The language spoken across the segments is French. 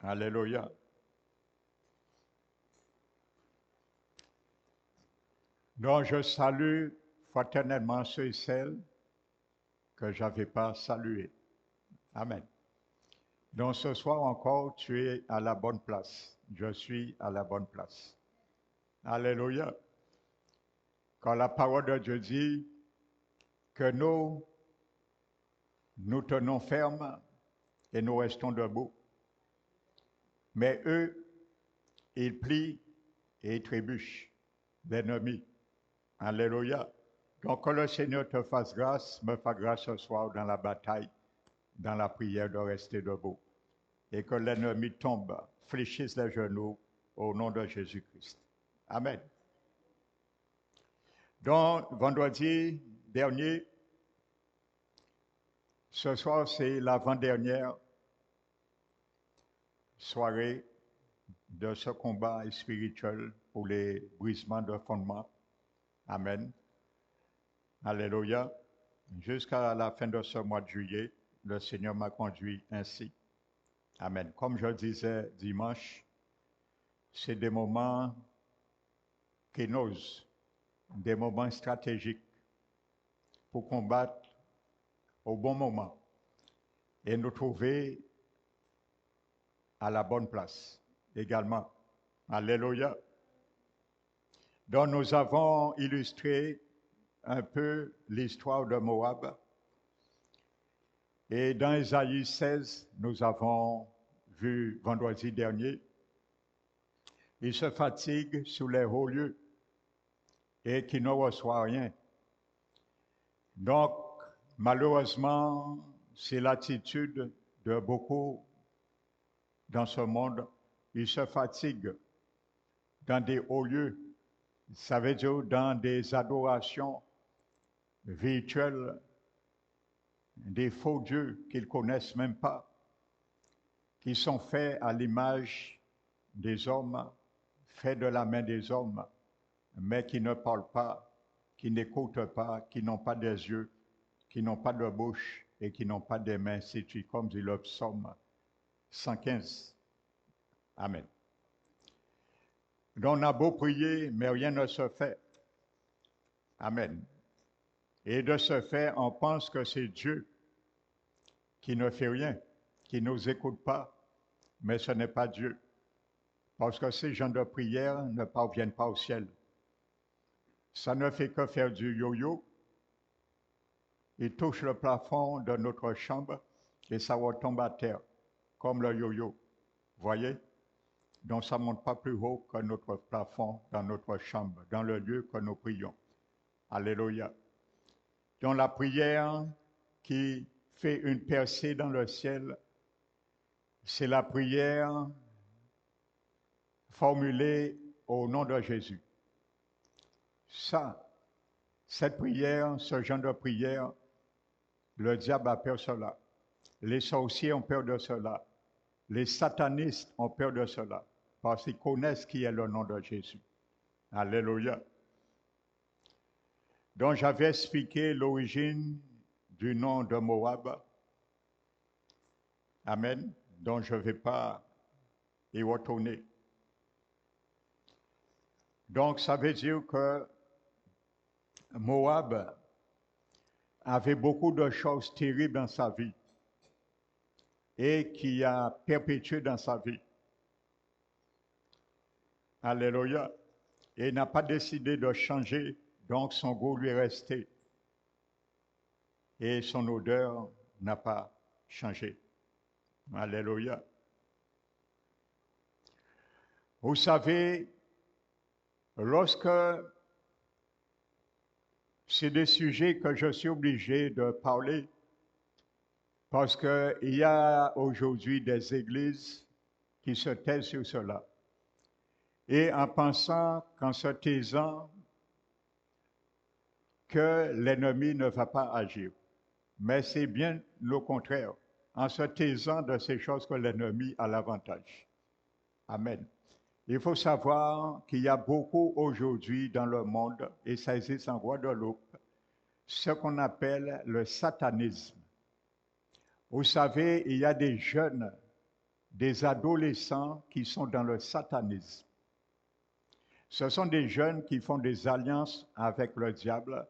Alléluia. Donc, je salue fraternellement ceux et celles que je n'avais pas salués. Amen. Donc, ce soir encore, tu es à la bonne place. Je suis à la bonne place. Alléluia. Quand la parole de Dieu dit que nous tenons ferme et nous restons debout. Mais eux, ils plient et ils trébuchent, l'ennemi. Alléluia. Donc, que le Seigneur te fasse grâce, me fasse grâce ce soir dans la bataille, dans la prière de rester debout. Et que l'ennemi tombe, fléchisse les genoux au nom de Jésus-Christ. Amen. Donc, vendredi dernier, ce soir, c'est l'avant-dernière soirée de ce combat spirituel pour les brisements de fondement. Amen. Alléluia. Jusqu'à la fin de ce mois de juillet, le Seigneur m'a conduit ainsi. Amen. Comme je disais dimanche, c'est des moments kénos, des moments stratégiques pour combattre au bon moment et nous trouver à la bonne place également. Alléluia. Donc nous avons illustré un peu l'histoire de Moab. Et dans Ésaïe 16, nous avons vu vendredi dernier, il se fatigue sur les hauts lieux et qui ne reçoit rien. Donc, malheureusement, c'est l'attitude de beaucoup dans ce monde. Ils se fatiguent dans des hauts lieux, ça veut dire dans des adorations virtuelles, des faux dieux qu'ils ne connaissent même pas, qui sont faits à l'image des hommes, faits de la main des hommes, mais qui ne parlent pas, qui n'écoutent pas, qui n'ont pas des yeux, qui n'ont pas de bouche et qui n'ont pas des mains, ainsi de suite, comme dit le psaume 115. Amen. Donc on a beau prier, mais rien ne se fait. Amen. Et de ce fait, on pense que c'est Dieu qui ne fait rien, qui ne nous écoute pas, mais ce n'est pas Dieu. Parce que ces gens de prière ne parviennent pas au ciel. Ça ne fait que faire du yo-yo. Ils touchent le plafond de notre chambre et ça retombe à terre, comme le yo-yo. Voyez? Donc ça ne monte pas plus haut que notre plafond dans notre chambre, dans le lieu que nous prions. Alléluia. Donc la prière qui fait une percée dans le ciel, c'est la prière formulée au nom de Jésus. Ça, cette prière, ce genre de prière, le diable a peur de cela. Les sorciers ont peur de cela. Les satanistes ont peur de cela. Parce qu'ils connaissent qui est le nom de Jésus. Alléluia. Donc j'avais expliqué l'origine du nom de Moab. Amen. Donc je ne vais pas y retourner. Donc ça veut dire que Moab avait beaucoup de choses terribles dans sa vie et qui a perpétué dans sa vie. Alléluia. Et il n'a pas décidé de changer, donc son goût lui est resté. Et son odeur n'a pas changé. Alléluia. Vous savez, lorsque c'est des sujets que je suis obligé de parler, parce qu'il y a aujourd'hui des églises qui se taisent sur cela. Et en pensant qu'en se taisant, que l'ennemi ne va pas agir. Mais c'est bien le contraire, en se taisant de ces choses que l'ennemi a l'avantage. Amen. Il faut savoir qu'il y a beaucoup aujourd'hui dans le monde, et ça existe en Guadeloupe, ce qu'on appelle le satanisme. Vous savez, il y a des jeunes des adolescents qui sont dans le satanisme. Ce sont des jeunes qui font des alliances avec le diable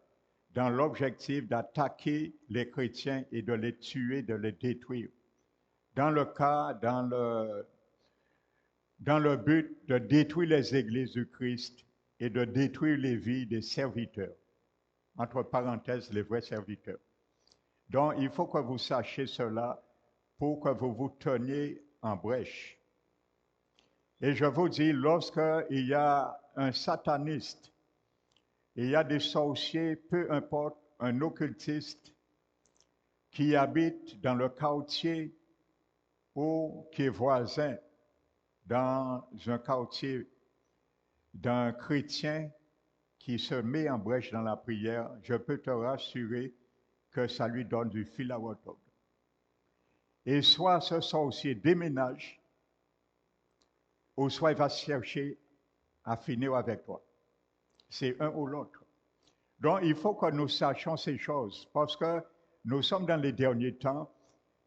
dans l'objectif d'attaquer les chrétiens et de les tuer, de les détruire. Dans le but de détruire les églises du Christ et de détruire les vies des serviteurs. Entre parenthèses, les vrais serviteurs. Donc, il faut que vous sachiez cela pour que vous vous teniez en brèche. Et je vous dis, lorsqu'il y a un sataniste, il y a des sorciers, peu importe, un occultiste qui habite dans le quartier ou qui est voisin dans un quartier d'un chrétien qui se met en brèche dans la prière, je peux te rassurer que ça lui donne du fil à retordre. Et soit ce sorcier déménage, ou soit il va chercher à finir avec toi. C'est un ou l'autre. Donc, il faut que nous sachions ces choses, parce que nous sommes dans les derniers temps.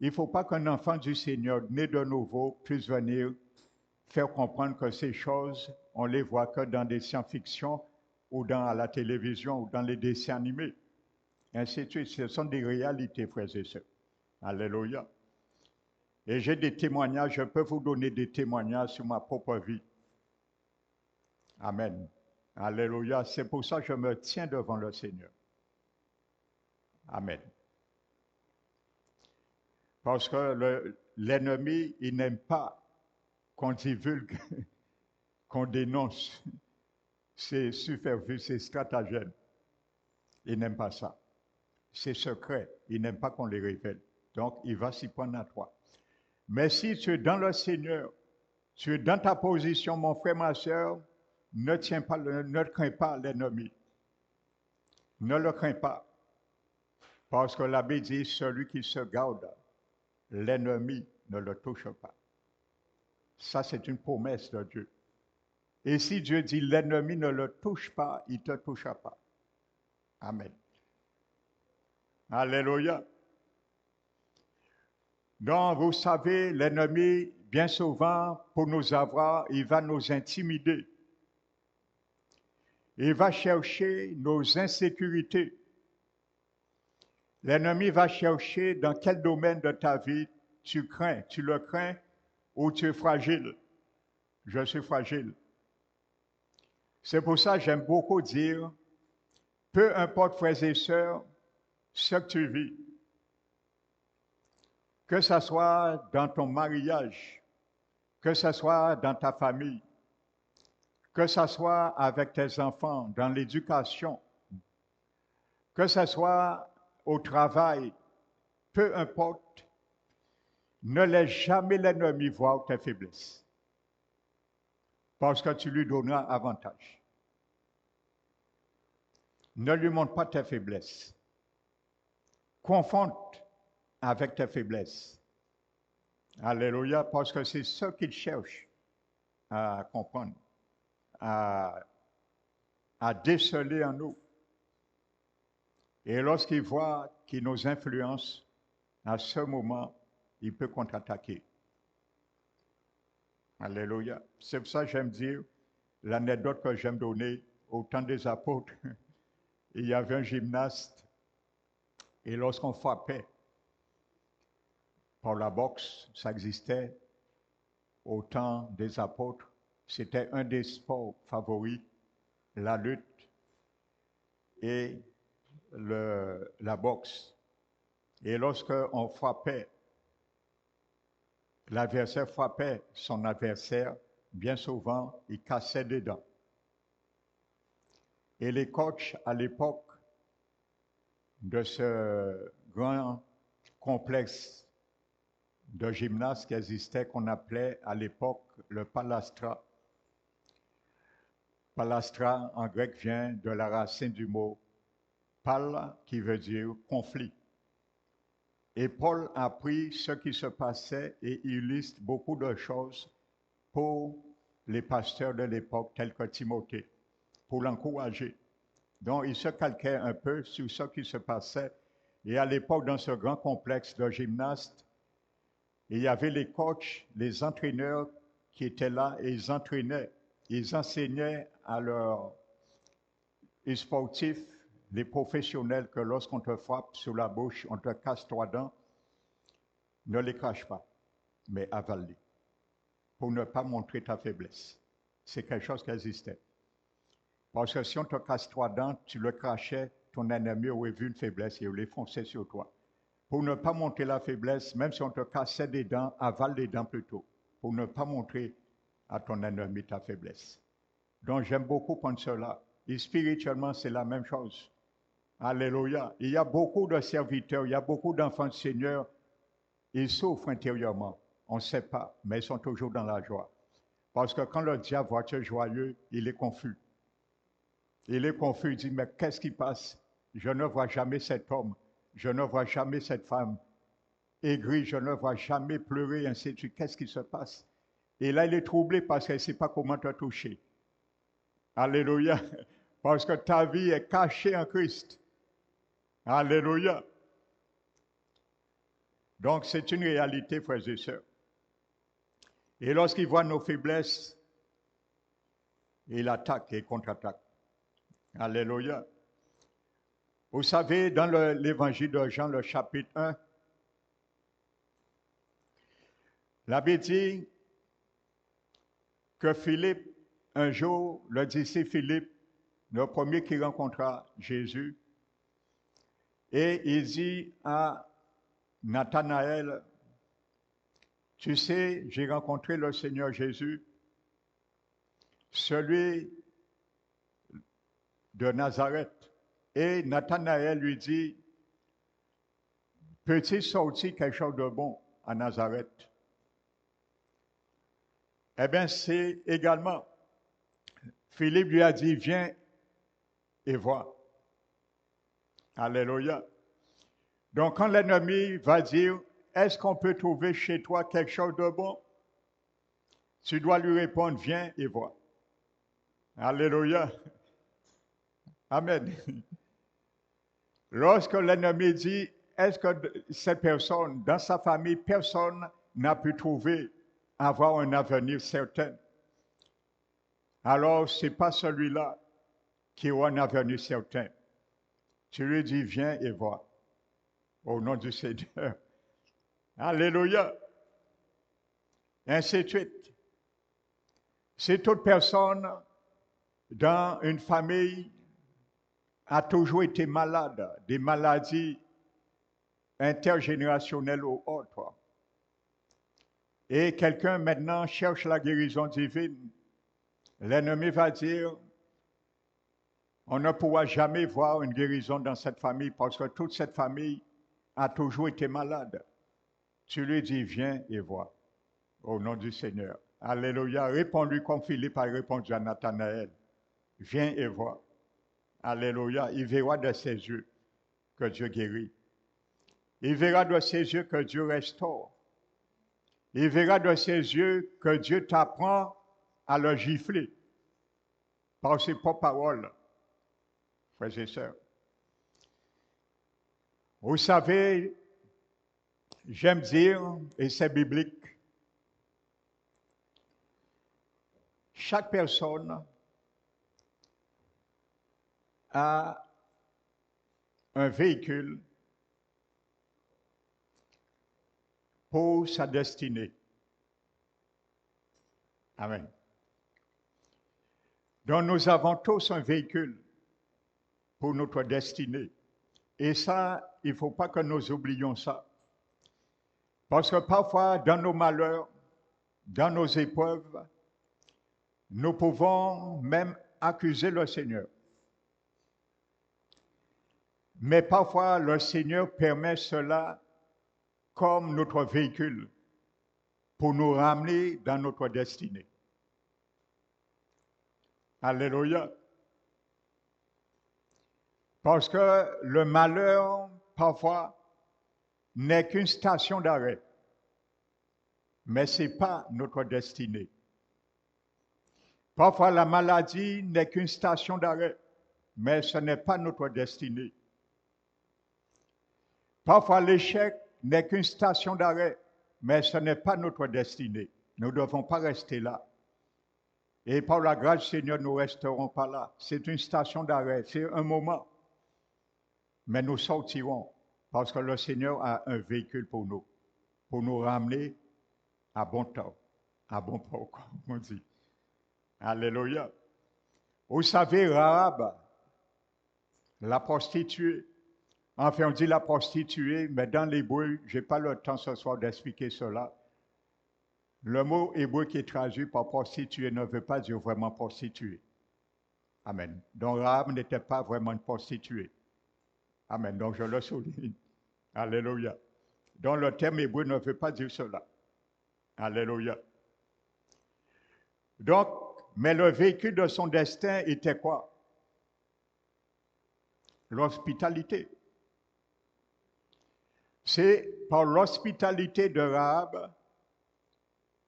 Il ne faut pas qu'un enfant du Seigneur, né de nouveau, puisse venir faire comprendre que ces choses, on ne les voit que dans des science-fiction ou dans la télévision ou dans les dessins animés. Et ainsi de suite. Ce sont des réalités, frères et sœurs. Alléluia. Et j'ai des témoignages, je peux vous donner des témoignages sur ma propre vie. Amen. Alléluia. C'est pour ça que je me tiens devant le Seigneur. Amen. Parce que l'ennemi, il n'aime pas qu'on divulgue, qu'on dénonce ses supervues, ses stratagèmes. Il n'aime pas ça. C'est secret. Il n'aime pas qu'on les révèle. Donc, il va s'y prendre à toi. Mais si tu es dans le Seigneur, tu es dans ta position, mon frère, ma soeur, ne crains pas l'ennemi. Ne le crains pas. Parce que la Bible dit, celui qui se garde, l'ennemi ne le touche pas. Ça, c'est une promesse de Dieu. Et si Dieu dit, l'ennemi ne le touche pas, il ne te touchera pas. Amen. Alléluia. Donc, vous savez, l'ennemi, bien souvent, pour nous avoir, il va nous intimider. Il va chercher nos insécurités. L'ennemi va chercher dans quel domaine de ta vie tu le crains ou tu es fragile. Je suis fragile. C'est pour ça que j'aime beaucoup dire, peu importe, frères et sœurs, ce que tu vis, que ce soit dans ton mariage, que ce soit dans ta famille, que ce soit avec tes enfants, dans l'éducation, que ce soit au travail, peu importe, ne laisse jamais l'ennemi voir tes faiblesses, parce que tu lui donneras avantage. Ne lui montre pas tes faiblesses. Confronte avec tes faiblesses. Alléluia, parce que c'est ce qu'il cherche à comprendre, à déceler en nous. Et lorsqu'il voit qu'il nous influence, à ce moment, il peut contre-attaquer. Alléluia. C'est pour ça que j'aime dire l'anecdote que j'aime donner au temps des apôtres. Il y avait un gymnaste et lorsqu'on frappait par la boxe, ça existait au temps des apôtres. C'était un des sports favoris, la lutte et la boxe. Et lorsqu'on frappait, l'adversaire frappait son adversaire, bien souvent, il cassait des dents. Et les coachs, à l'époque de ce grand complexe de gymnase qui existait, qu'on appelait à l'époque le palastra. Palastra, en grec, vient de la racine du mot pal, qui veut dire conflit. Et Paul a pris ce qui se passait et il liste beaucoup de choses pour les pasteurs de l'époque, tels que Timothée, pour l'encourager. Donc, il se calquait un peu sur ce qui se passait. Et à l'époque, dans ce grand complexe de gymnastes, Et il y avait les coachs, les entraîneurs qui étaient là et ils entraînaient, ils enseignaient à leurs sportifs, les professionnels, que lorsqu'on te frappe sur la bouche, on te casse 3 dents, ne les crache pas, mais avale-les, pour ne pas montrer ta faiblesse. C'est quelque chose qui existait. Parce que si on te casse 3 dents, tu le crachais, ton ennemi aurait vu une faiblesse et il les fonçait sur toi. Pour ne pas montrer la faiblesse, même si on te cassait des dents, avale les dents plutôt, pour ne pas montrer à ton ennemi ta faiblesse. Donc j'aime beaucoup prendre cela. Et spirituellement, c'est la même chose. Alléluia. Il y a beaucoup de serviteurs, il y a beaucoup d'enfants du Seigneur, ils souffrent intérieurement. On ne sait pas, mais ils sont toujours dans la joie. Parce que quand le diable voit tu es joyeux, il est confus. Il est confus, il dit, mais qu'est-ce qui passe? Je ne vois jamais cet homme, je ne vois jamais cette femme aigrie, je ne vois jamais pleurer, ainsi de suite. Qu'est-ce qui se passe? Et là, il est troublé parce qu'il ne sait pas comment te toucher. Alléluia. Parce que ta vie est cachée en Christ. Alléluia. Donc, c'est une réalité, frères et sœurs. Et lorsqu'il voit nos faiblesses, il attaque et contre-attaque. Alléluia. Vous savez, dans l'évangile de Jean, le chapitre 1, la Bible dit que Philippe, un jour, le disciple Philippe, le premier qui rencontra Jésus, et il dit à Nathanaël, tu sais, j'ai rencontré le Seigneur Jésus, celui de Nazareth. Et Nathanaël lui dit, peux-tu sortir quelque chose de bon à Nazareth? Eh bien, c'est également, Philippe lui a dit, viens et vois. Alléluia. Donc, quand l'ennemi va dire, est-ce qu'on peut trouver chez toi quelque chose de bon? Tu dois lui répondre, viens et vois. Alléluia. Amen. Lorsque l'ennemi dit, est-ce que cette personne, dans sa famille, personne n'a pu trouver, avoir un avenir certain? Alors, ce n'est pas celui-là qui aura un avenir certain. Tu lui dis, viens et vois. Au nom du Seigneur. Alléluia. Ainsi de suite. Si toute personne dans une famille a toujours été malade, des maladies intergénérationnelles ou autres, et quelqu'un maintenant cherche la guérison divine, l'ennemi va dire, on ne pourra jamais voir une guérison dans cette famille parce que toute cette famille a toujours été malade. Tu lui dis, viens et vois, au nom du Seigneur. Alléluia. Réponds-lui comme Philippe a répondu à Nathanaël. Viens et vois. Alléluia. Il verra de ses yeux que Dieu guérit. Il verra de ses yeux que Dieu restaure. Il verra de ses yeux que Dieu t'apprend à le gifler par ses propres paroles, frères et sœurs. Vous savez, j'aime dire, et c'est biblique, chaque personne a un véhicule pour sa destinée. Amen. Donc nous avons tous un véhicule pour notre destinée. Et ça, il ne faut pas que nous oublions ça. Parce que parfois, dans nos malheurs, dans nos épreuves, nous pouvons même accuser le Seigneur. Mais parfois, le Seigneur permet cela comme notre véhicule pour nous ramener dans notre destinée. Alléluia. Parce que le malheur, parfois, n'est qu'une station d'arrêt, mais ce n'est pas notre destinée. Parfois, la maladie n'est qu'une station d'arrêt, mais ce n'est pas notre destinée. Parfois, l'échec n'est qu'une station d'arrêt, mais ce n'est pas notre destinée. Nous ne devons pas rester là. Et par la grâce du Seigneur, nous ne resterons pas là. C'est une station d'arrêt, c'est un moment. Mais nous sortirons parce que le Seigneur a un véhicule pour nous ramener à bon temps, à bon port, comme on dit. Alléluia. Vous savez, Rahab, la prostituée, enfin on dit la prostituée, mais dans l'hébreu, je n'ai pas le temps ce soir d'expliquer cela. Le mot hébreu qui est traduit par prostituée ne veut pas dire vraiment prostituée. Amen. Donc Rahab n'était pas vraiment une prostituée. Amen. Donc je le souligne. Alléluia. Donc le terme hébreu ne veut pas dire cela. Alléluia. Donc, mais le véhicule de son destin était quoi? L'hospitalité. C'est par l'hospitalité de Rahab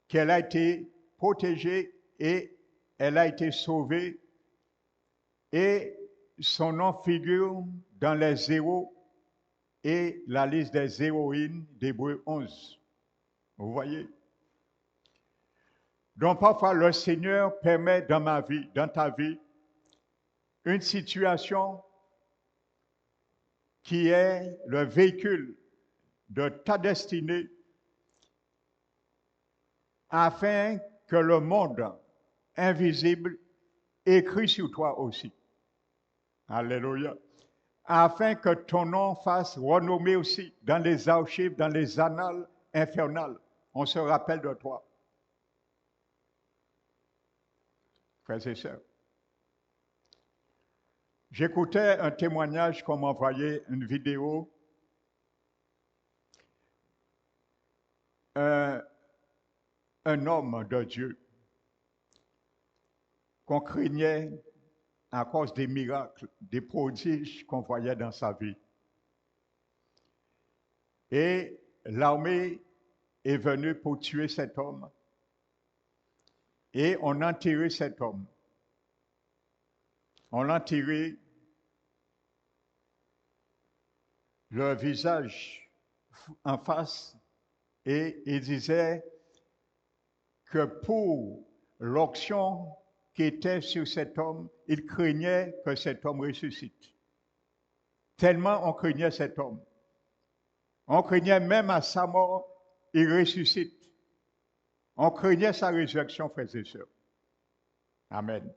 qu'elle a été protégée et elle a été sauvée. Et son nom figure dans les héros et la liste des héroïnes d'Hébreux 11. Vous voyez? Donc parfois le Seigneur permet dans ma vie, dans ta vie, une situation qui est le véhicule de ta destinée afin que le monde invisible écrit sur toi aussi. Alléluia. Afin que ton nom fasse renommer aussi dans les archives, dans les annales infernales. On se rappelle de toi. Frères et sœurs. J'écoutais un témoignage qu'on m'envoyait, une vidéo. Un homme de Dieu qu'on craignait à cause des miracles, des prodiges qu'on voyait dans sa vie. Et l'armée est venue pour tuer cet homme. Et on a enterré cet homme. On l'a enterré le visage en face et il disait que pour l'onction qui était sur cet homme, il craignait que cet homme ressuscite. Tellement on craignait cet homme. On craignait même à sa mort, il ressuscite. On craignait sa résurrection, frères et sœurs. Amen.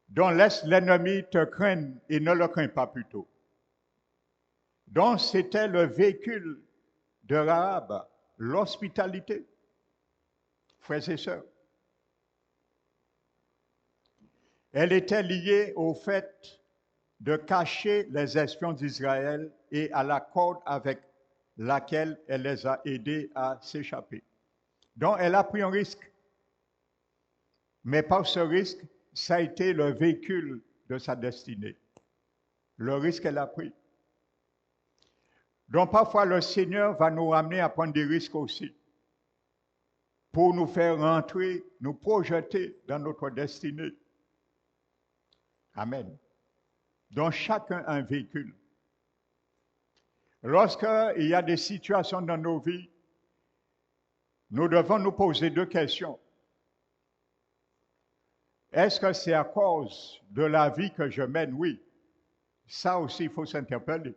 Donc laisse l'ennemi te craindre et ne le crains pas plutôt. Donc c'était le véhicule de Rahab, l'hospitalité, frères et sœurs. Elle était liée au fait de cacher les espions d'Israël et à la corde avec laquelle elle les a aidés à s'échapper. Donc elle a pris un risque. Mais par ce risque, ça a été le véhicule de sa destinée. Le risque qu'elle a pris. Donc parfois le Seigneur va nous ramener à prendre des risques aussi. Pour nous faire rentrer, nous projeter dans notre destinée. Amen. Donc chacun a un véhicule. Lorsqu'il y a des situations dans nos vies, nous devons nous poser deux questions. Est-ce que c'est à cause de la vie que je mène? Oui. Ça aussi, il faut s'interpeller.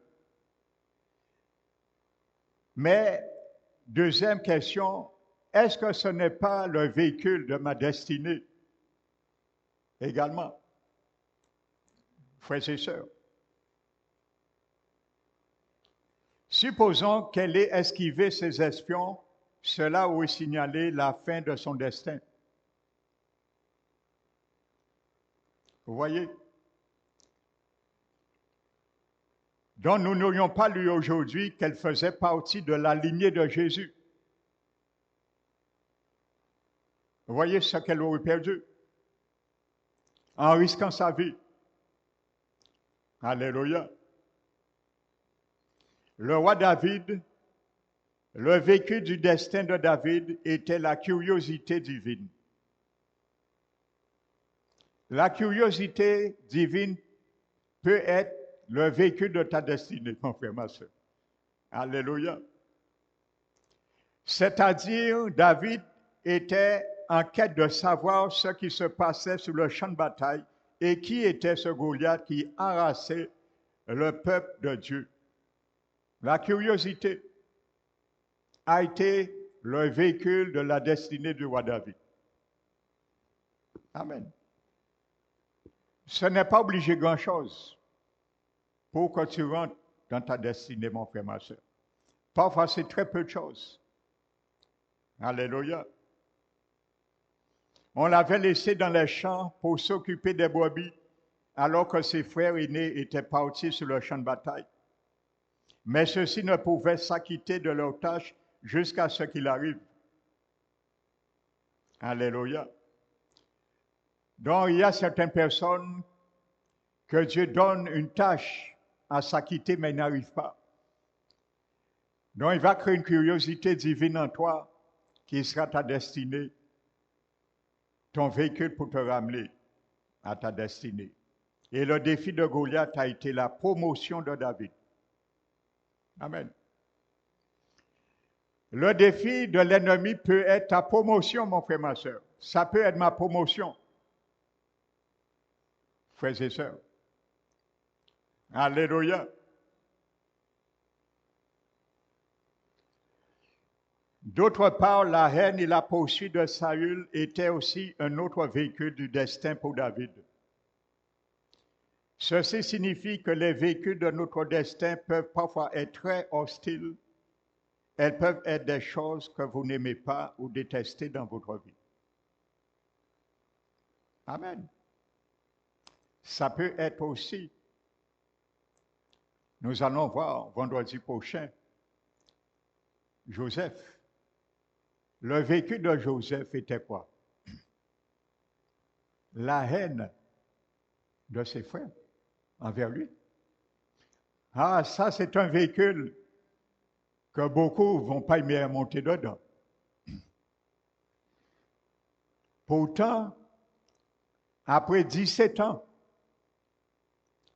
Mais, deuxième question, est-ce que ce n'est pas le véhicule de ma destinée? Également. Frères et sœurs. Supposons qu'elle ait esquivé ses espions, cela aurait signalé la fin de son destin. Vous voyez? Donc nous n'aurions pas lu aujourd'hui qu'elle faisait partie de la lignée de Jésus. Vous voyez ce qu'elle aurait perdu en risquant sa vie. Alléluia. Le roi David, le véhicule du destin de David était la curiosité divine. La curiosité divine peut être le véhicule de ta destinée, mon frère, ma soeur. Alléluia. C'est-à-dire, David était en quête de savoir ce qui se passait sur le champ de bataille et qui était ce Goliath qui harassait le peuple de Dieu. La curiosité a été le véhicule de la destinée du roi David. Amen. Ce n'est pas obligé grand-chose pour que tu rentres dans ta destinée, mon frère, ma soeur. Parfois, c'est très peu de choses. Alléluia. On l'avait laissé dans les champs pour s'occuper des brebis, alors que ses frères aînés étaient partis sur le champ de bataille. Mais ceux-ci ne pouvaient s'acquitter de leur tâche jusqu'à ce qu'il arrive. Alléluia. Donc, il y a certaines personnes que Dieu donne une tâche à s'acquitter, mais ils n'arrivent pas. Donc, il va créer une curiosité divine en toi qui sera ta destinée, ton véhicule pour te ramener à ta destinée. Et le défi de Goliath a été la promotion de David. Amen. Le défi de l'ennemi peut être ta promotion, mon frère, ma soeur. Ça peut être ma promotion, frères et sœurs. Alléluia. D'autre part, la haine et la poursuite de Saül étaient aussi un autre véhicule du destin pour David. Ceci signifie que les véhicules de notre destin peuvent parfois être très hostiles. Elles peuvent être des choses que vous n'aimez pas ou détestez dans votre vie. Amen. Ça peut être aussi, nous allons voir vendredi prochain, Joseph. Le véhicule de Joseph était quoi? La haine de ses frères envers lui. Ah, ça c'est un véhicule que beaucoup ne vont pas aimer monter dedans. Pourtant, après 17 ans,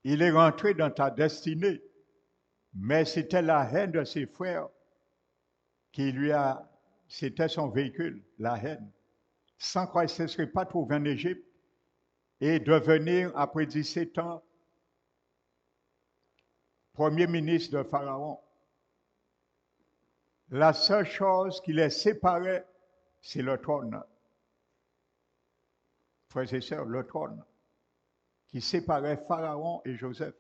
il est rentré dans ta destinée, mais c'était la haine de ses frères qui c'était son véhicule, la haine. Sans quoi il ne se serait pas trouvé en Égypte et devenir, après 17 ans, premier ministre de Pharaon. La seule chose qui les séparait, c'est le trône. Frères et sœurs, le trône qui séparait Pharaon et Joseph.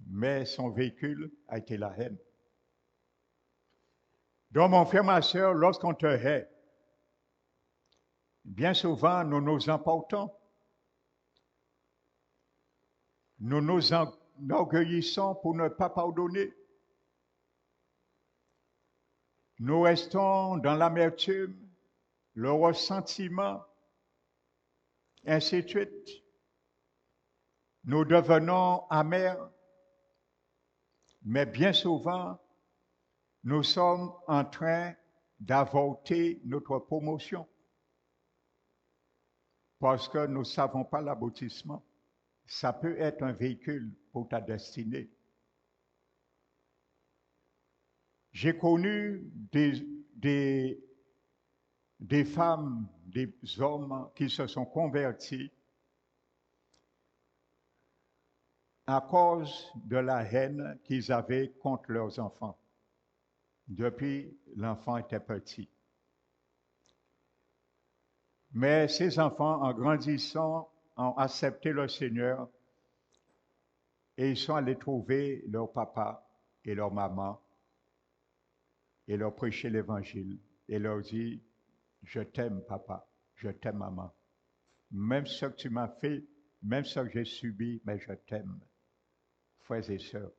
Mais son véhicule a été la haine. Donc, mon frère, ma sœur, lorsqu'on te hait, bien souvent, nous nous emportons. Nous nous enorgueillissons pour ne pas pardonner. Nous restons dans l'amertume, le ressentiment, ainsi de suite. Nous devenons amers, mais bien souvent, nous sommes en train d'avorter notre promotion parce que nous ne savons pas l'aboutissement. Ça peut être un véhicule pour ta destinée. J'ai connu des femmes, des hommes qui se sont convertis à cause de la haine qu'ils avaient contre leurs enfants. Depuis l'enfant était petit. Mais ces enfants, en grandissant, ont accepté le Seigneur et ils sont allés trouver leur papa et leur maman et leur prêcher l'Évangile et leur dire, je t'aime papa, je t'aime maman. Même ce que tu m'as fait, même ce que j'ai subi, mais je t'aime. Frères et sœurs,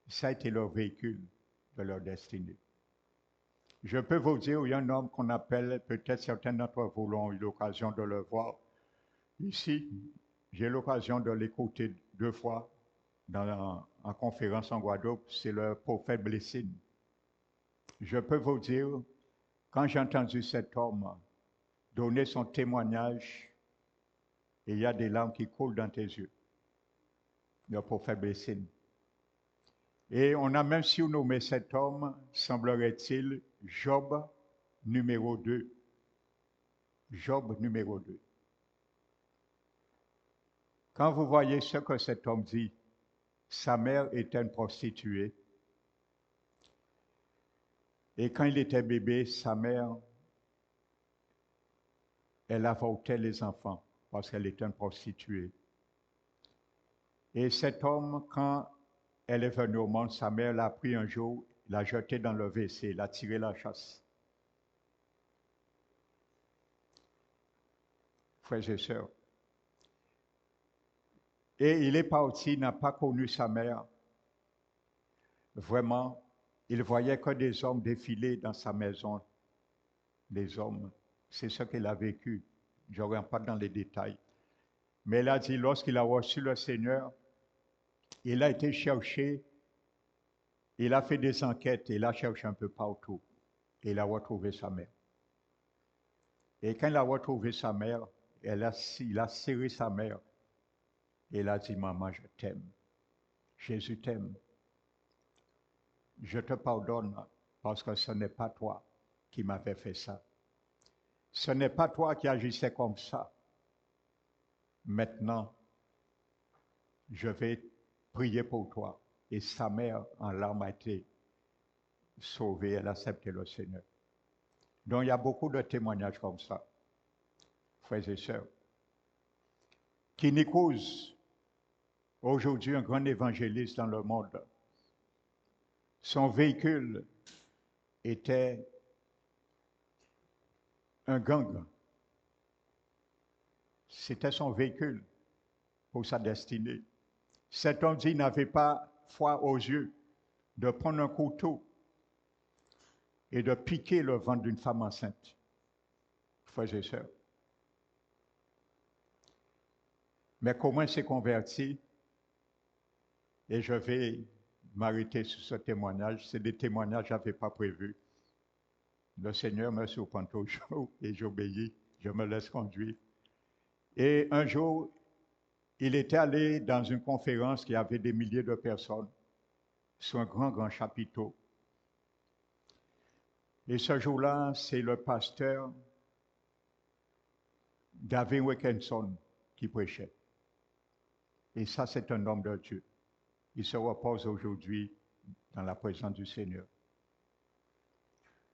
ça a été leur véhicule de leur destinée. Je peux vous dire, il y a un homme qu'on appelle, peut-être certains d'entre vous l'ont eu l'occasion de le voir. Ici, j'ai l'occasion de l'écouter 2 fois en conférence en Guadeloupe, c'est le prophète Blessing. Je peux vous dire, quand j'ai entendu cet homme donner son témoignage, il y a des larmes qui coulent dans tes yeux. Le prophète Blessing. Et on a même surnommé cet homme, semblerait-il, Job numéro 2. Job numéro 2. Quand vous voyez ce que cet homme dit, sa mère était une prostituée. Et quand il était bébé, sa mère, elle avortait les enfants parce qu'elle était une prostituée. Et cet homme, quand elle est venue au monde, sa mère l'a pris un jour, l'a jeté dans le WC, l'a tiré la chasse. Frères et sœurs. Et il est parti, n'a pas connu sa mère. Vraiment, il voyait que des hommes défiler dans sa maison. Des hommes, c'est ce qu'il a vécu. Je ne rentre pas dans les détails. Mais il a dit, lorsqu'il a reçu le Seigneur, il a été chercher, il a fait des enquêtes, il a cherché un peu partout. Et il a retrouvé sa mère. Et quand il a retrouvé sa mère, il a serré sa mère. Et il a dit, maman, je t'aime. Jésus t'aime. Je te pardonne parce que ce n'est pas toi qui m'avais fait ça. Ce n'est pas toi qui agissais comme ça. Maintenant, je vais prier pour toi. Et sa mère, en larmes, a été sauvée. Elle a accepté le Seigneur. Donc, il y a beaucoup de témoignages comme ça, frères et sœurs. Kinikouz, aujourd'hui un grand évangéliste dans le monde, son véhicule était un gang. C'était son véhicule pour sa destinée. Cet homme dit n'avait pas foi aux yeux de prendre un couteau et de piquer le ventre d'une femme enceinte. Frères et sœurs. Mais comment il s'est converti? Et je vais m'arrêter sur ce témoignage. C'est des témoignages que je n'avais pas prévus. Le Seigneur me surprend toujours et j'obéis, je me laisse conduire. Et un jour, il était allé dans une conférence qui avait des milliers de personnes sur un grand chapiteau. Et ce jour-là, c'est le pasteur David Wilkinson qui prêchait. Et ça, c'est un homme de Dieu. Il se repose aujourd'hui dans la présence du Seigneur.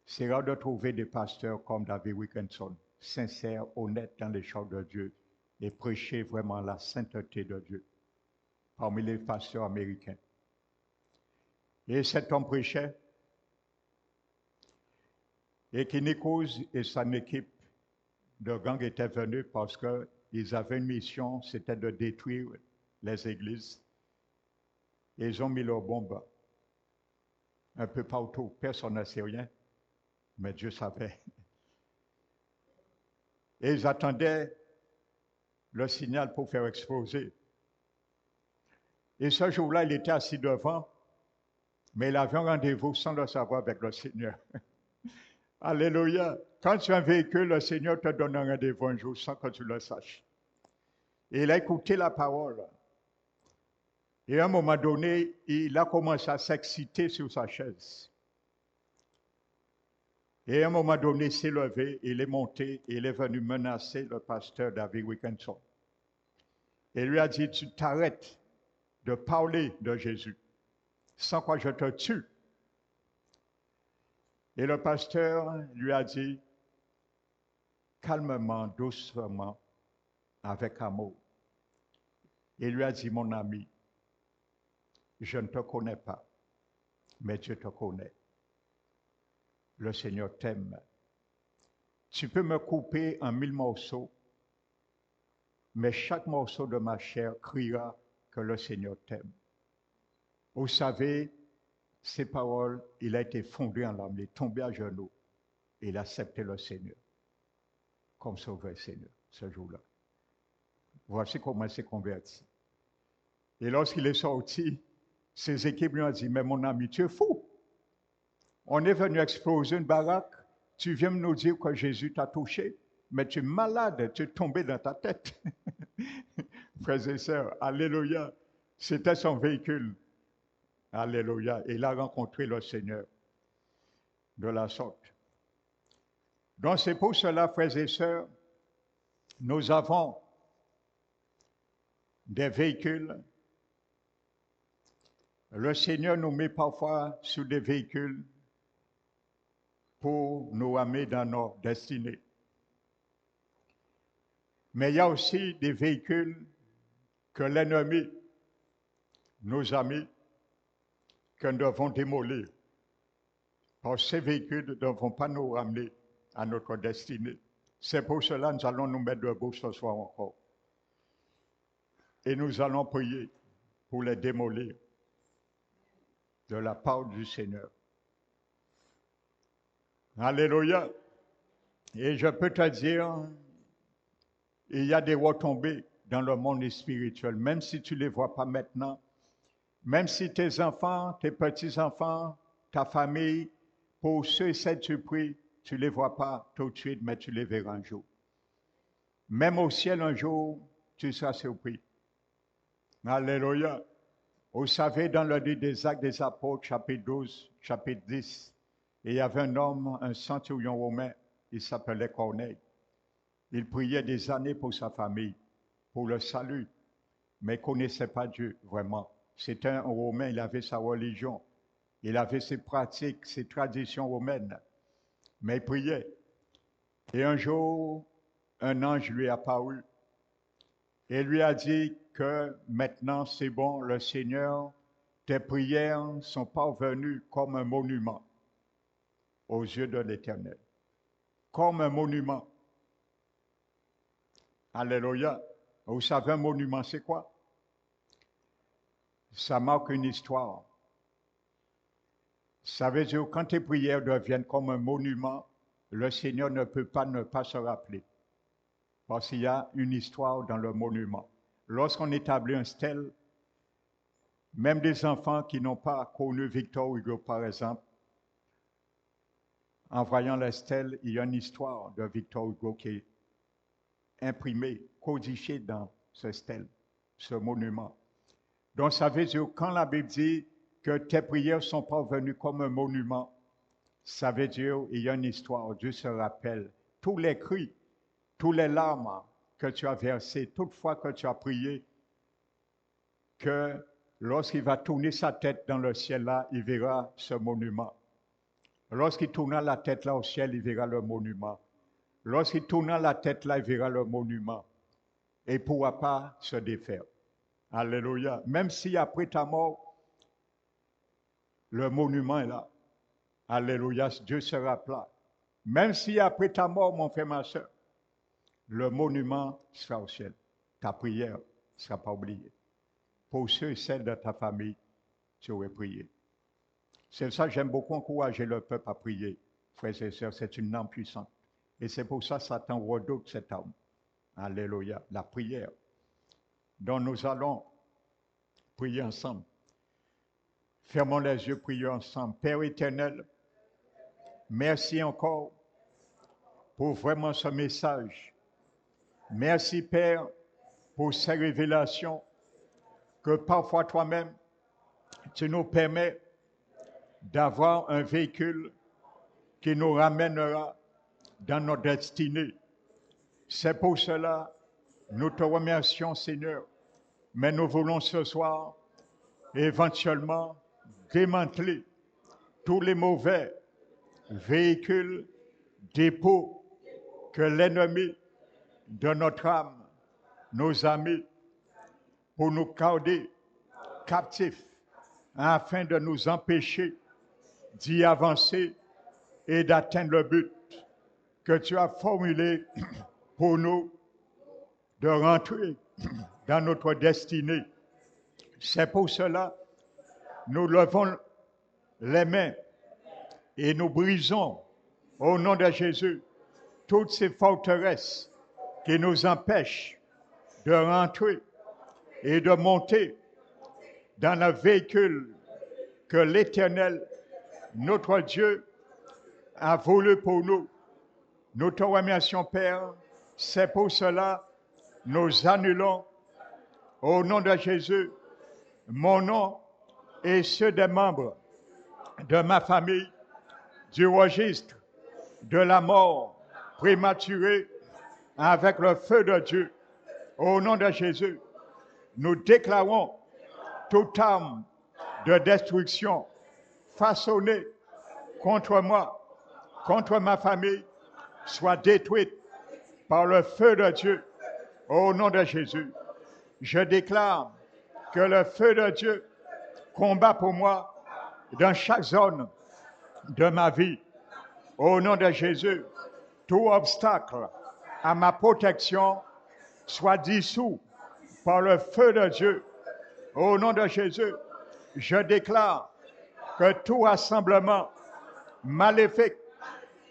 C'est rare de trouver des pasteurs comme David Wilkinson, sincères, honnêtes dans les choses de Dieu et prêcher vraiment la sainteté de Dieu parmi les pasteurs américains. Et cet homme prêchait et Kinikouz et son équipe de gang étaient venus parce qu'ils avaient une mission, c'était de détruire les églises. Et ils ont mis leurs bombes un peu partout. Personne ne sait rien, mais Dieu savait. Et ils attendaient le signal pour faire exploser. Et ce jour-là, il était assis devant, mais il avait un rendez-vous sans le savoir avec le Seigneur. Alléluia. Quand tu as un véhicule, le Seigneur te donne un rendez-vous un jour sans que tu le saches. Et il a écouté la parole. Et à un moment donné, il a commencé à s'exciter sur sa chaise. Et à un moment donné, il s'est levé, il est monté, et il est venu menacer le pasteur David Wilkinson. Et lui a dit, tu t'arrêtes de parler de Jésus, sans quoi je te tue. Et le pasteur lui a dit, calmement, doucement, avec amour. Il lui a dit, mon ami, je ne te connais pas, mais Dieu te connaît. Le Seigneur t'aime. Tu peux me couper en 1000 morceaux, mais chaque morceau de ma chair criera que le Seigneur t'aime. Vous savez, ces paroles, il a été fondé en larmes, il est tombé à genoux, et il a accepté le Seigneur comme sauveur Seigneur ce jour-là. Voici comment il s'est converti. Et lorsqu'il est sorti, ses équipes lui ont dit, mais mon ami, tu es fou. On est venu exploser une baraque, tu viens nous dire que Jésus t'a touché, mais tu es malade, tu es tombé dans ta tête. Frères et sœurs, alléluia, c'était son véhicule. Alléluia. Il a rencontré le Seigneur de la sorte. Donc c'est pour cela, frères et sœurs, nous avons des véhicules. Le Seigneur nous met parfois sur des véhicules pour nous amener dans nos destinées. Mais il y a aussi des véhicules que l'ennemi nous a mis, que nous devons démolir. Parce que ces véhicules ne devront pas nous ramener à notre destinée. C'est pour cela que nous allons nous mettre debout ce soir encore. Et nous allons prier pour les démolir de la part du Seigneur. Alléluia. Et je peux te dire, il y a des retombées dans le monde spirituel, même si tu ne les vois pas maintenant, même si tes enfants, tes petits-enfants, ta famille, pour ceux et celles que tu pries, tu ne les vois pas tout de suite, mais tu les verras un jour. Même au ciel, un jour, tu seras surpris. Alléluia. Vous savez, dans le livre des Actes des Apôtres, chapitre 12, chapitre 10, il y avait un homme, un centurion romain, il s'appelait Corneille. Il priait des années pour sa famille, pour le salut, mais il ne connaissait pas Dieu vraiment. C'était un Romain, il avait sa religion, il avait ses pratiques, ses traditions romaines, mais il priait. Et un jour, un ange lui est apparu et lui a dit que maintenant c'est bon, le Seigneur, tes prières sont parvenues comme un monument aux yeux de l'Éternel. Comme un monument. Alléluia. Vous savez, un monument, c'est quoi? Ça marque une histoire. Ça veut dire que quand tes prières deviennent comme un monument, le Seigneur ne peut pas ne pas se rappeler. Parce qu'il y a une histoire dans le monument. Lorsqu'on établit un stèle, même des enfants qui n'ont pas connu Victor Hugo, par exemple, en voyant la stèle, il y a une histoire de Victor Hugo qui est imprimée, codifiée dans ce stèle, ce monument. Donc ça veut dire, quand la Bible dit que tes prières sont parvenues comme un monument, ça veut dire qu'il y a une histoire. Dieu se rappelle tous les cris, tous les larmes que tu as versées, toutefois que tu as prié, que lorsqu'il va tourner sa tête dans le ciel là, il verra ce monument. Lorsqu'il tournera la tête là au ciel, il verra le monument. Lorsqu'il tournera la tête là, il verra le monument. Et il ne pourra pas se défaire. Alléluia. Même si après ta mort, le monument est là. Alléluia. Dieu sera plat. Même si après ta mort, mon frère, ma soeur, le monument sera au ciel. Ta prière ne sera pas oubliée. Pour ceux et celles de ta famille, tu aurais prié. C'est ça que j'aime beaucoup encourager le peuple à prier. Frères et sœurs, c'est une arme puissante. Et c'est pour ça que Satan redoute cette arme. Alléluia. La prière. Donc nous allons prier ensemble. Fermons les yeux, prions ensemble. Père éternel, merci encore pour vraiment ce message. Merci Père pour ces révélations que parfois toi-même, tu nous permets d'avoir un véhicule qui nous ramènera dans notre destinée. C'est pour cela nous te remercions, Seigneur, mais nous voulons ce soir éventuellement démanteler tous les mauvais véhicules, dépôts que l'ennemi de notre âme nous a mis pour nous garder captifs afin de nous empêcher d'y avancer et d'atteindre le but que tu as formulé pour nous de rentrer dans notre destinée. C'est pour cela que nous levons les mains et nous brisons au nom de Jésus toutes ces forteresses qui nous empêchent de rentrer et de monter dans le véhicule que l'Éternel, notre Dieu, a voulu pour nous. Nous te remercions, Père. C'est pour cela que nous annulons au nom de Jésus mon nom et ceux des membres de ma famille du registre de la mort prématurée avec le feu de Dieu. Au nom de Jésus, nous déclarons toute arme de destruction façonnée contre moi, contre ma famille, soit détruite par le feu de Dieu. Au nom de Jésus, je déclare que le feu de Dieu combat pour moi dans chaque zone de ma vie. Au nom de Jésus, tout obstacle à ma protection soit dissous par le feu de Dieu. Au nom de Jésus, je déclare que tout rassemblement maléfique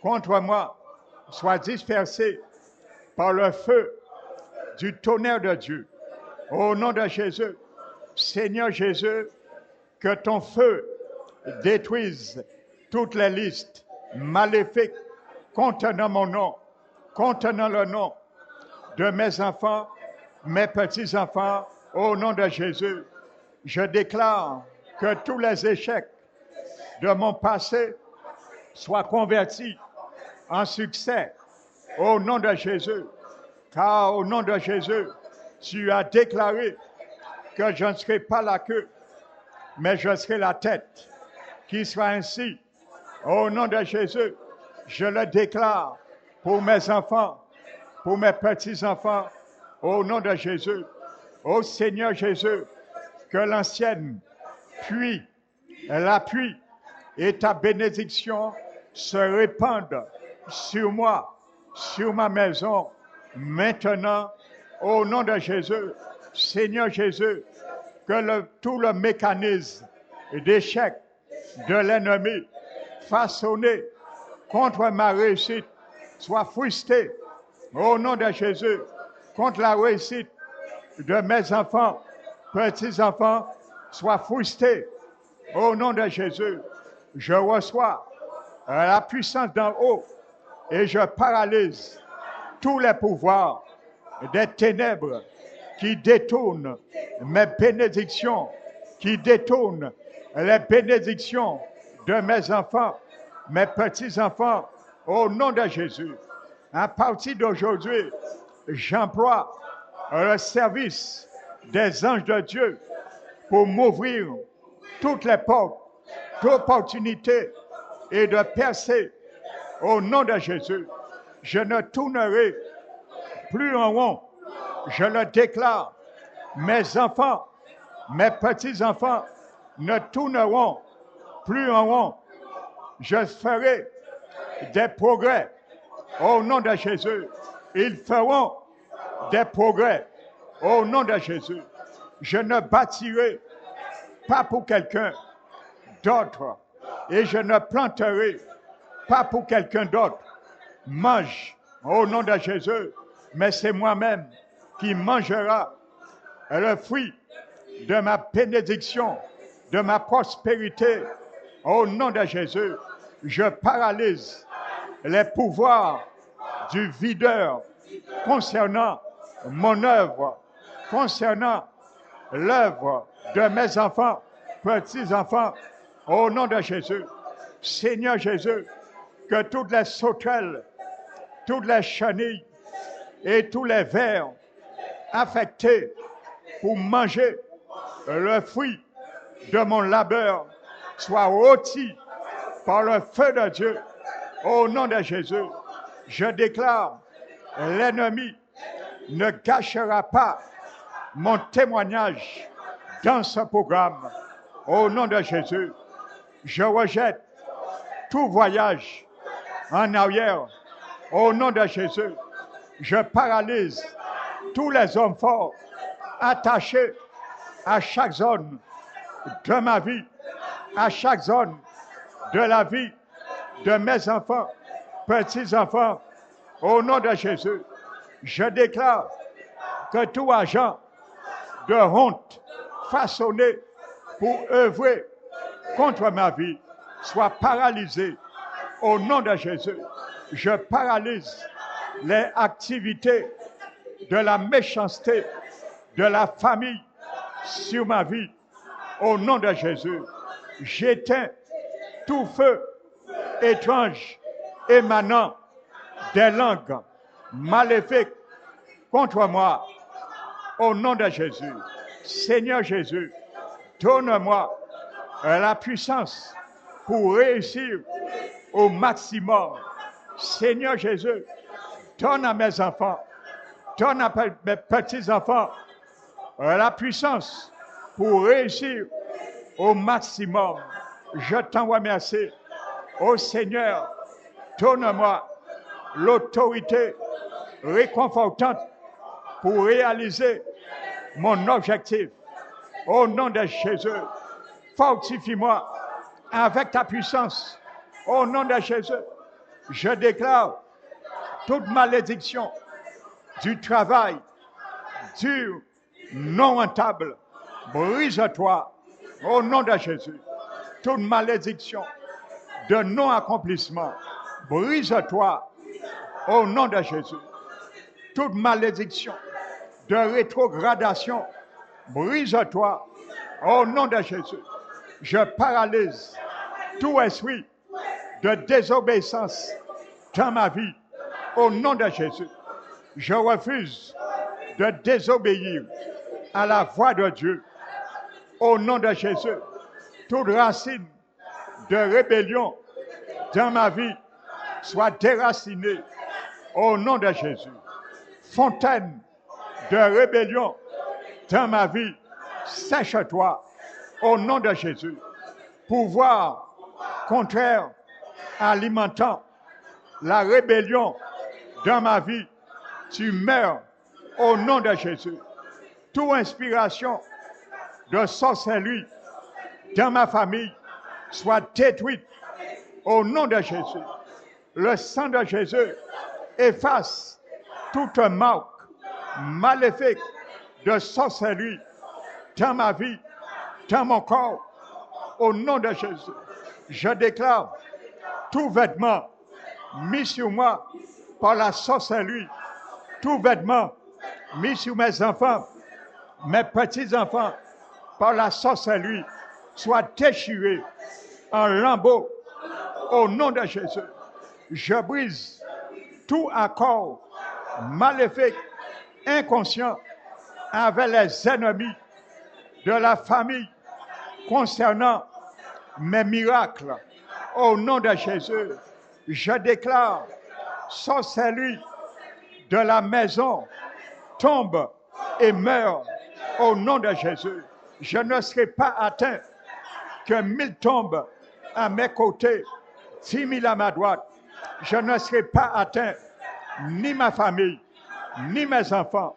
contre moi soit dispersé par le feu du tonnerre de Dieu. Au nom de Jésus, Seigneur Jésus, que ton feu détruise toutes les listes maléfiques contenant mon nom, contenant le nom de mes enfants, mes petits-enfants. Au nom de Jésus, je déclare que tous les échecs de mon passé soient convertis en succès. Au nom de Jésus, car au nom de Jésus, tu as déclaré que je ne serai pas la queue, mais je serai la tête. Qu'il soit ainsi. Au nom de Jésus, je le déclare pour mes enfants, pour mes petits-enfants. Au nom de Jésus, ô Seigneur Jésus, que l'ancienne pluie, la pluie et ta bénédiction se répandent sur moi, sur ma maison, maintenant, au nom de Jésus. Seigneur Jésus, que tout le mécanisme d'échec de l'ennemi façonné contre ma réussite soit frustré. Au nom de Jésus, contre la réussite de mes enfants, petits-enfants, soit frustré. Au nom de Jésus, je reçois la puissance d'en haut et je paralyse tous les pouvoirs des ténèbres qui détournent mes bénédictions, qui détournent les bénédictions de mes enfants, mes petits-enfants, au nom de Jésus. À partir d'aujourd'hui, j'emploie le service des anges de Dieu pour m'ouvrir toutes les portes d'opportunités et de percer. Au nom de Jésus, je ne tournerai plus en rond. Je le déclare, mes enfants, mes petits-enfants ne tourneront plus en rond. Je ferai des progrès. Au nom de Jésus, ils feront des progrès. Au nom de Jésus, je ne bâtirai pas pour quelqu'un d'autre et je ne planterai pas pour quelqu'un d'autre. Mange au nom de Jésus, mais c'est moi-même qui mangera le fruit de ma bénédiction, de ma prospérité. Au nom de Jésus, je paralyse les pouvoirs du videur concernant mon œuvre, concernant l'œuvre de mes enfants, petits-enfants. Au nom de Jésus, Seigneur Jésus, que toutes les sauterelles, toutes les chenilles et tous les vers affectés pour manger le fruit de mon labeur soient rôtis par le feu de Dieu. Au nom de Jésus, je déclare, l'ennemi ne gâchera pas mon témoignage dans ce programme. Au nom de Jésus, je rejette tout voyage en arrière. Au nom de Jésus, je paralyse tous les hommes forts attachés à chaque zone de ma vie, à chaque zone de la vie de mes enfants, petits-enfants. Au nom de Jésus, je déclare que tout agent de honte façonné pour œuvrer contre ma vie soit paralysé. Au nom de Jésus, je paralyse les activités de la méchanceté de la famille sur ma vie. Au nom de Jésus, j'éteins tout feu étrange émanant des langues maléfiques contre moi. Au nom de Jésus, Seigneur Jésus, donne-moi la puissance pour réussir au maximum. Seigneur Jésus, donne à mes enfants, donne à mes petits-enfants la puissance pour réussir au maximum. Je t'en remercie. Ô Seigneur, donne-moi l'autorité réconfortante pour réaliser mon objectif. Au nom de Jésus, fortifie-moi avec ta puissance. Au nom de Jésus, je déclare toute malédiction du travail dur, non rentable, brise-toi. Au nom de Jésus, toute malédiction de non-accomplissement, brise-toi. Au nom de Jésus, toute malédiction de rétrogradation, brise-toi. Au nom de Jésus, je paralyse tout esprit de désobéissance dans ma vie. Au nom de Jésus, je refuse de désobéir à la voix de Dieu. Au nom de Jésus, toute racine de rébellion dans ma vie soit déracinée. Au nom de Jésus, fontaine de rébellion dans ma vie, sèche-toi. Au nom de Jésus, pouvoir contraire alimentant la rébellion dans ma vie, tu meurs. Au nom de Jésus, toute inspiration de sorcellerie dans ma famille soit détruite. Au nom de Jésus, le sang de Jésus efface toute marque maléfique de sorcellerie dans ma vie, dans mon corps. Au nom de Jésus, je déclare tout vêtement mis sur moi par la sorcellerie, tout vêtement mis sur mes enfants, mes petits-enfants, par la sorcellerie, soit déchiré en lambeaux. Au nom de Jésus, je brise tout accord maléfique, inconscient avec les ennemis de la famille concernant mes miracles. Au nom de Jésus, je déclare sorcellerie de la maison tombe et meurt. Au nom de Jésus, je ne serai pas atteint que 1000 tombent à mes côtés, 10 000 à ma droite. Je ne serai pas atteint, ni ma famille, ni mes enfants,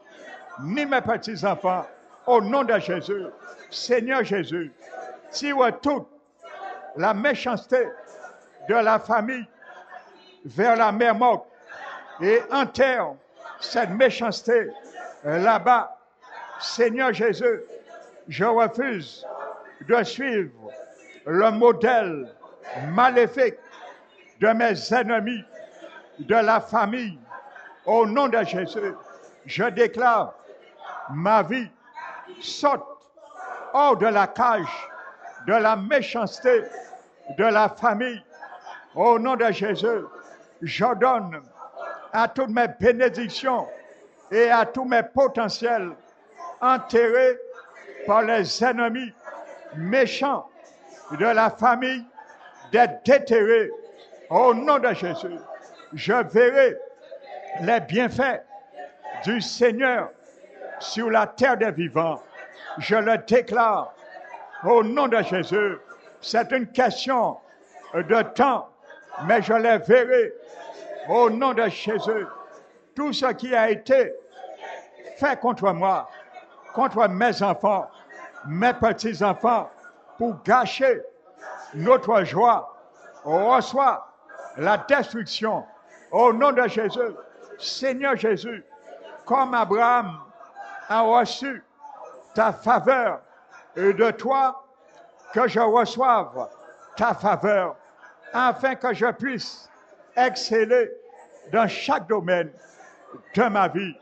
ni mes petits-enfants. Au nom de Jésus, Seigneur Jésus, tire toute la méchanceté de la famille vers la mer morte et enterre cette méchanceté là-bas. Seigneur Jésus, je refuse de suivre le modèle maléfique de mes ennemis, de la famille. Au nom de Jésus, je déclare ma vie saute hors de la cage de la méchanceté de la famille. Au nom de Jésus, j'ordonne à toutes mes bénédictions et à tous mes potentiels enterrés par les ennemis méchants de la famille d'être déterrés. Au nom de Jésus, je verrai les bienfaits du Seigneur sur la terre des vivants. Je le déclare au nom de Jésus. C'est une question de temps, mais je les verrai au nom de Jésus. Tout ce qui a été fait contre moi, contre mes enfants, mes petits-enfants, pour gâcher notre joie, reçoit la destruction au nom de Jésus. Seigneur Jésus, comme Abraham a reçu ta faveur, et de toi que je reçoive ta faveur, afin que je puisse exceller dans chaque domaine de ma vie.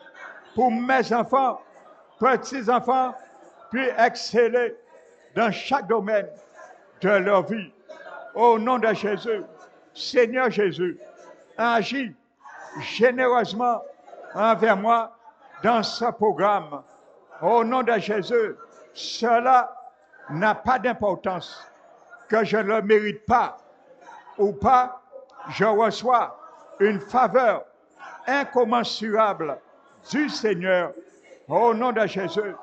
Pour mes enfants, petits-enfants, puis exceller dans chaque domaine de leur vie. Au nom de Jésus, Seigneur Jésus, agis généreusement envers moi dans ce programme. Au nom de Jésus, cela n'a pas d'importance que je ne le mérite pas ou pas, je reçois une faveur incommensurable du Seigneur. Au nom de Jésus,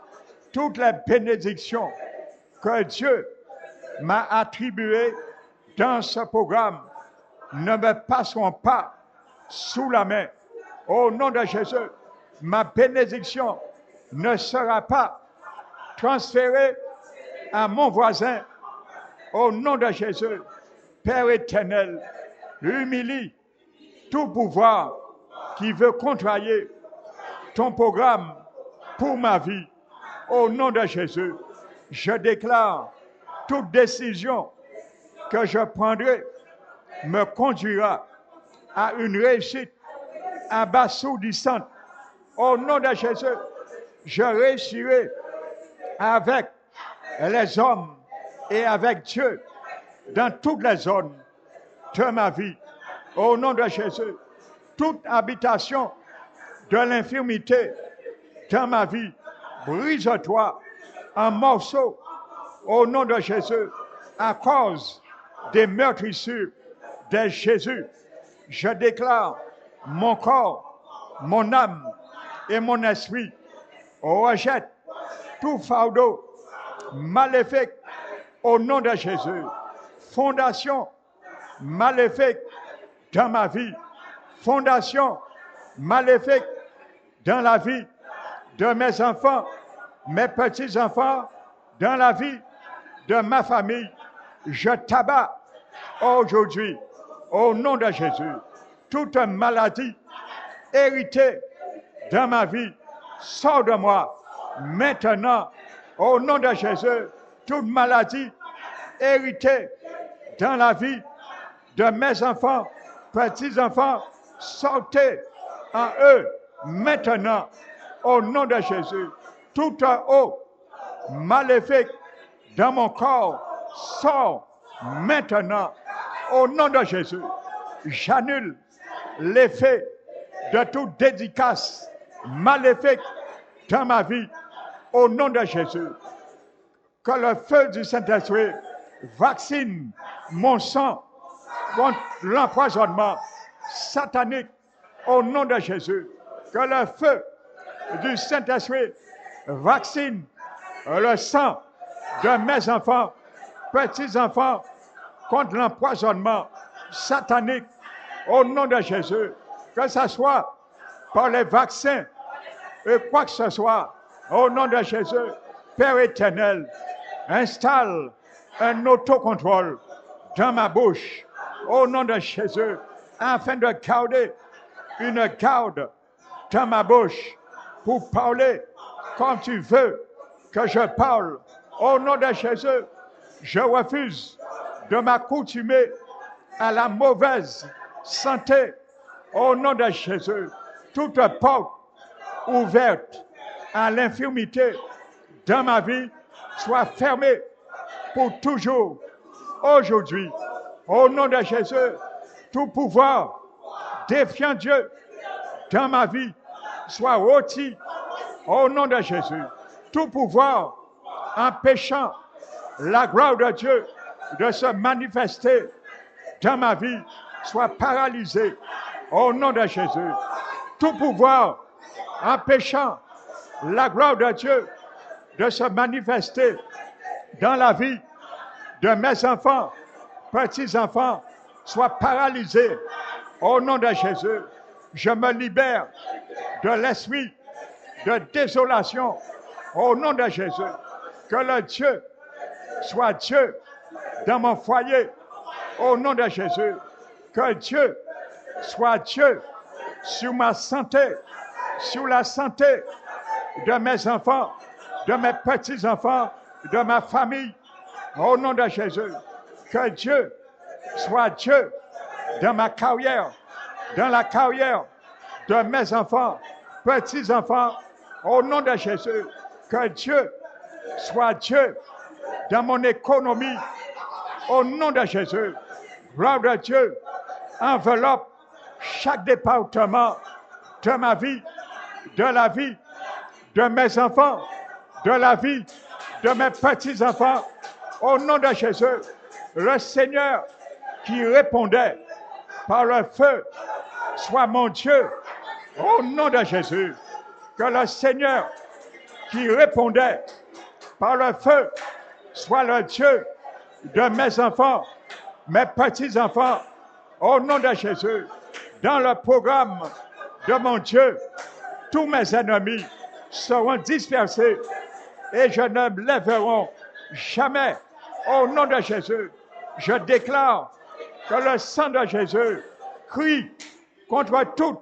toutes les bénédictions que Dieu m'a attribuées dans ce programme ne me passeront pas sous la main. Au nom de Jésus, ma bénédiction ne sera pas transférée à mon voisin. Au nom de Jésus, Père éternel, humilie tout pouvoir qui veut contrarier ton programme pour ma vie. Au nom de Jésus, je déclare toute décision que je prendrai me conduira à une réussite abasourdissante. Au nom de Jésus, je réussirai avec les hommes et avec Dieu dans toutes les zones de ma vie. Au nom de Jésus, toute habitation de l'infirmité dans ma vie, brise-toi en morceaux au nom de Jésus à cause des meurtrissures de Jésus. Je déclare mon corps, mon âme et mon esprit rejette tout fardeau maléfique au nom de Jésus. Fondation maléfique dans ma vie. Fondation maléfique dans la vie de mes enfants, mes petits-enfants, dans la vie de ma famille. Je t'abats aujourd'hui, au nom de Jésus, toute maladie héritée dans ma vie, sors de moi maintenant, au nom de Jésus, toute maladie héritée dans la vie de mes enfants, petits-enfants, sortez en eux maintenant, au nom de Jésus. Tout eau maléfique dans mon corps sort maintenant, au nom de Jésus. J'annule l'effet de toute dédicace maléfique dans ma vie, au nom de Jésus. Que le feu du Saint-Esprit vaccine mon sang contre l'empoisonnement satanique, au nom de Jésus. Que le feu du Saint-Esprit vaccine le sang de mes enfants, petits-enfants, contre l'empoisonnement satanique, au nom de Jésus. Que ce soit par les vaccins et quoi que ce soit, au nom de Jésus, Père éternel, installe un autocontrôle dans ma bouche, au nom de Jésus, afin de garder une garde dans ma bouche pour parler comme tu veux que je parle. Au nom de Jésus, je refuse de m'accoutumer à la mauvaise santé. Au nom de Jésus, toute porte ouverte à l'infirmité dans ma vie soit fermée pour toujours. Aujourd'hui, au nom de Jésus, tout pouvoir défiant Dieu dans ma vie soit rôti. Au nom de Jésus, tout pouvoir empêchant la gloire de Dieu de se manifester dans ma vie soit paralysé. Au nom de Jésus, tout pouvoir empêchant la gloire de Dieu de se manifester dans la vie de mes enfants, petits-enfants, soit paralysé. Au nom de Jésus, je me libère de l'esprit de désolation. Au nom de Jésus, que le Dieu soit Dieu dans mon foyer. Au nom de Jésus, que Dieu soit Dieu sur ma santé, sur la santé de mes enfants, de mes petits-enfants, de ma famille. Au nom de Jésus, que Dieu soit Dieu dans ma carrière, dans la carrière de mes enfants, petits-enfants. Au nom de Jésus, que Dieu soit Dieu dans mon économie. Au nom de Jésus, gloire de Dieu, enveloppe chaque département de ma vie, de la vie de mes enfants, de la vie de mes petits-enfants. Au nom de Jésus, le Seigneur qui répondait par le feu soit mon Dieu. Au nom de Jésus, que le Seigneur qui répondait par le feu soit le Dieu de mes enfants, mes petits-enfants. Au nom de Jésus, dans le programme de mon Dieu, tous mes ennemis seront dispersés et je ne me lèveront jamais. Au nom de Jésus, je déclare que le sang de Jésus crie contre toutes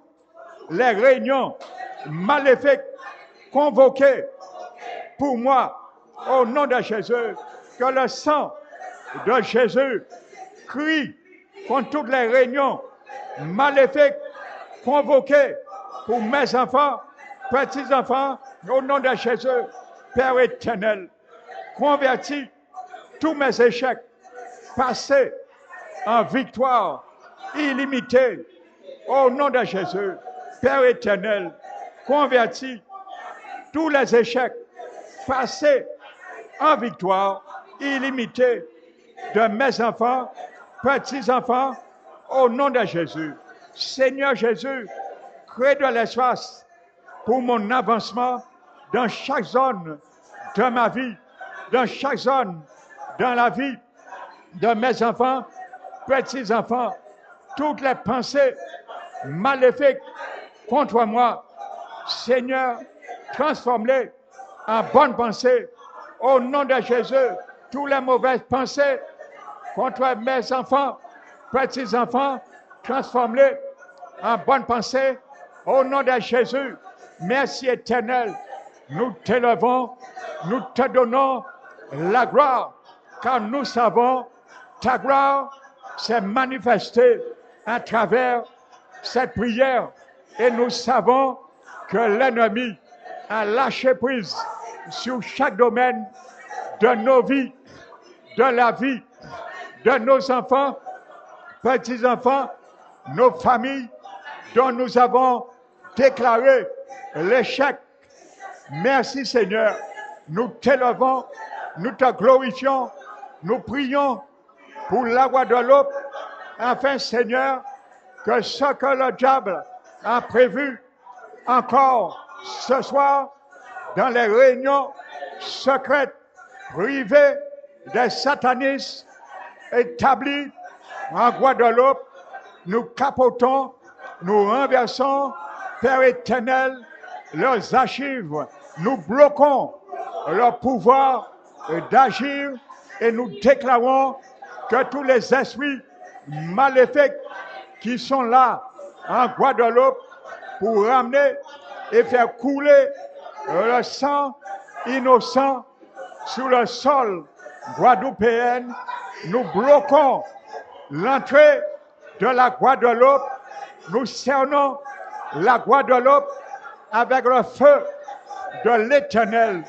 les réunions maléfiques convoquées pour moi. Au nom de Jésus, que le sang de Jésus crie contre toutes les réunions maléfiques convoquées pour mes enfants, petits-enfants, au nom de Jésus, Père éternel, convertis tous mes échecs passés en victoire illimitée, au nom de Jésus, Père éternel, convertis tous les échecs passés en victoire illimitée de mes enfants, petits-enfants, au nom de Jésus. Seigneur Jésus, crée de l'espace pour mon avancement dans chaque zone de ma vie, dans chaque zone dans la vie de mes enfants, petits-enfants. Toutes les pensées maléfiques contre moi, Seigneur, transforme-les en bonnes pensées. Au nom de Jésus, toutes les mauvaises pensées contre mes enfants, petits-enfants, transforme-les en bonnes pensées. Au nom de Jésus, merci éternel. Nous t'élevons, nous te donnons la gloire, car nous savons ta gloire s'est manifestée à travers cette prière. Et nous savons que l'ennemi a lâché prise sur chaque domaine de nos vies, de la vie de nos enfants, petits-enfants, nos familles, dont nous avons déclaré l'échec. Merci Seigneur, nous t'élevons, nous te glorifions, nous prions pour la Guadeloupe, afin Seigneur, que ce que le diable a prévu encore ce soir dans les réunions secrètes, privées des satanistes établis en Guadeloupe, nous capotons, nous renversons, Père éternel, leurs archives, nous bloquons leur pouvoir d'agir et nous déclarons que tous les esprits maléfiques qui sont là en Guadeloupe pour ramener et faire couler le sang innocent sur le sol guadeloupéen, nous bloquons l'entrée de la Guadeloupe, nous cernons la Guadeloupe avec le feu de l'Éternel,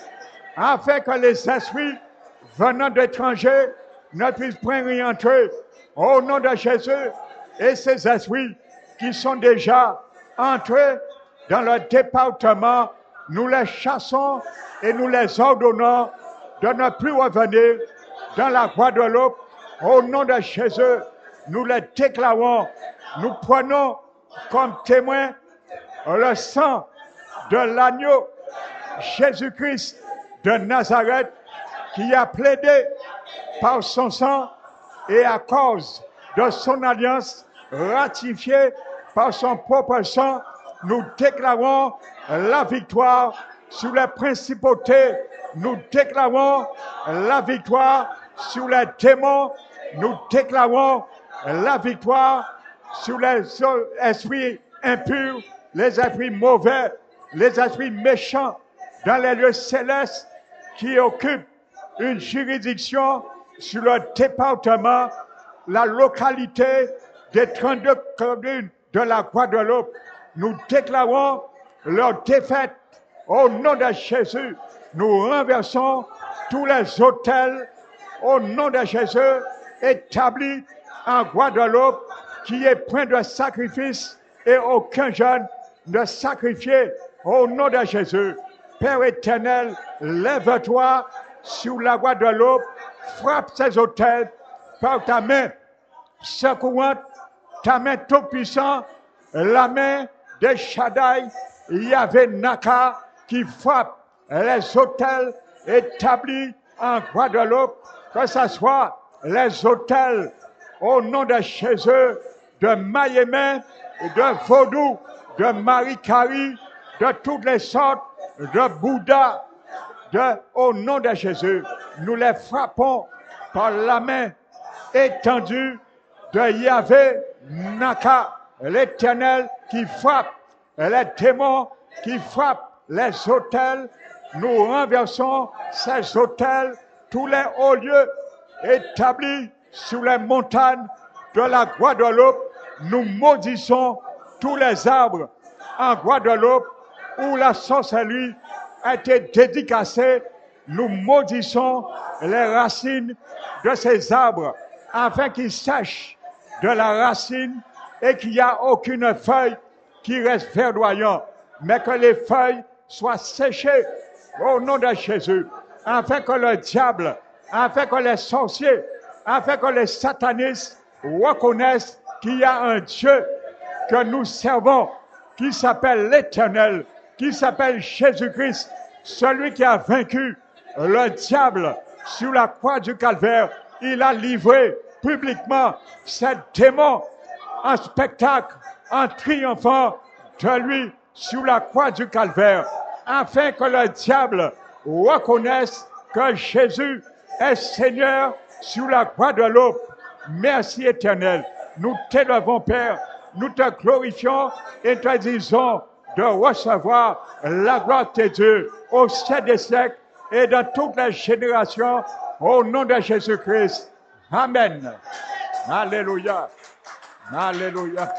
afin que les esprits venant d'étrangers ne puissent point y entrer. Au nom de Jésus, et ces esprits qui sont déjà entrés dans le département, nous les chassons et nous les ordonnons de ne plus revenir dans la Guadeloupe. Au nom de Jésus, nous les déclarons, nous prenons comme témoin le sang de l'agneau Jésus-Christ de Nazareth qui a plaidé par son sang et à cause de son alliance ratifiée par son propre sang, nous déclarons la victoire sur les principautés, nous déclarons la victoire sur les démons, nous déclarons la victoire sur les esprits impurs, les esprits mauvais, les esprits méchants dans les lieux célestes qui occupent une juridiction sur le département, la localité des 32 communes de la Guadeloupe. Nous déclarons leur défaite au nom de Jésus. Nous renversons tous les autels au nom de Jésus, établi en Guadeloupe, qui est point de sacrifice et aucun jeune ne sacrifié au nom de Jésus. Père éternel, lève-toi sur la Guadeloupe, frappe ces autels par ta main secourante, ta main toute-puissante, la main de Shaddai, Yahvé Naka, qui frappe les hôtels établis en Guadeloupe, que ce soit les hôtels au nom de Jésus, de Mayémé, de Vaudou, de Marie-Carie, de toutes les sortes, de Bouddha, au nom de Jésus. Nous les frappons par la main étendue de Yahvé Naka, l'Éternel qui frappe les démons, qui frappe les hôtels. Nous renversons ces hôtels, tous les hauts lieux établis sur les montagnes de la Guadeloupe. Nous maudissons tous les arbres en Guadeloupe où la sorcellerie a été dédicacée. Nous maudissons les racines de ces arbres afin qu'ils sèchent de la racine et qu'il n'y a aucune feuille qui reste verdoyante, mais que les feuilles soient séchées au nom de Jésus, afin que le diable, afin que les sorciers, afin que les satanistes reconnaissent qu'il y a un Dieu que nous servons, qui s'appelle l'Éternel, qui s'appelle Jésus-Christ, celui qui a vaincu le diable sur la croix du Calvaire. Il a livré publiquement ces démons en spectacle, en triomphant de lui sur la croix du Calvaire, afin que le diable reconnaisse que Jésus est Seigneur sur la Guadeloupe. Merci Éternel. Nous t'élevons, Père, nous te glorifions et te disons de recevoir la gloire de Dieu au siècle des siècles et dans toutes les générations, au nom de Jésus-Christ. Amen. Alléluia. Alléluia.